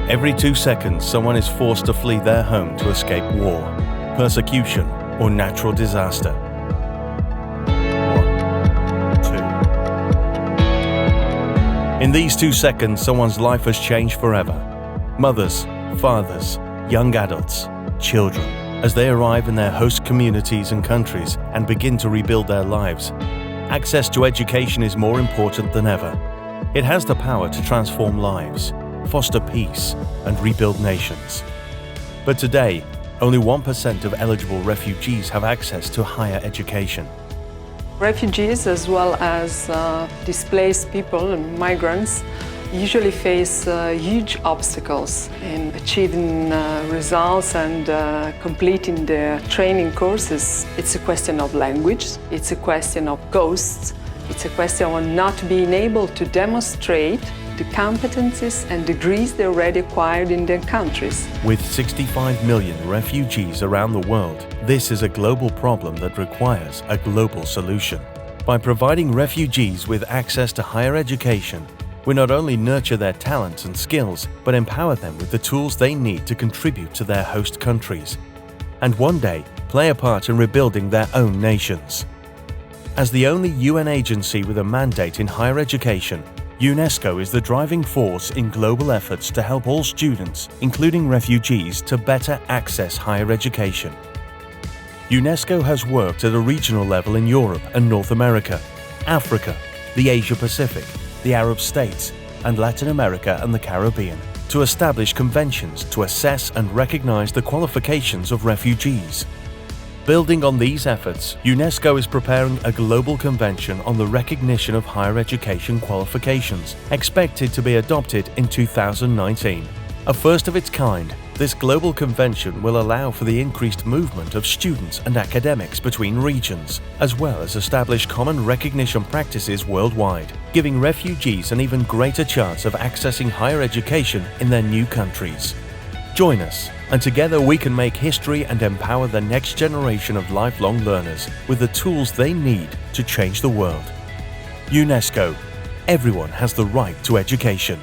Every 2 seconds, someone is forced to flee their home to escape war, persecution, or natural disaster. 1, 2. In these 2 seconds, someone's life has changed forever. Mothers, fathers, young adults, children, as they arrive in their host communities and countries and begin to rebuild their lives. Access to education is more important than ever. It has the power to transform lives, foster peace, and rebuild nations. But today, only 1% of eligible refugees have access to higher education. Refugees, as well as displaced people and migrants, usually face huge obstacles in achieving results and completing their training courses. It's a question of language, it's a question of costs, it's a question of not being able to demonstrate the competencies and degrees they already acquired in their countries. With 65 million refugees around the world, this is a global problem that requires a global solution. By providing refugees with access to higher education, we not only nurture their talents and skills, but empower them with the tools they need to contribute to their host countries, and one day play a part in rebuilding their own nations. As the only UN agency with a mandate in higher education, UNESCO is the driving force in global efforts to help all students, including refugees, to better access higher education. UNESCO has worked at a regional level in Europe and North America, Africa, the Asia-Pacific, the Arab states, and Latin America and the Caribbean, to establish conventions to assess and recognize the qualifications of refugees. Building on these efforts, UNESCO is preparing a global convention on the recognition of higher education qualifications, expected to be adopted in 2019. A first of its kind, this global convention will allow for the increased movement of students and academics between regions, as well as establish common recognition practices worldwide, giving refugees an even greater chance of accessing higher education in their new countries. Join us, and together we can make history and empower the next generation of lifelong learners with the tools they need to change the world. UNESCO. Everyone has the right to education.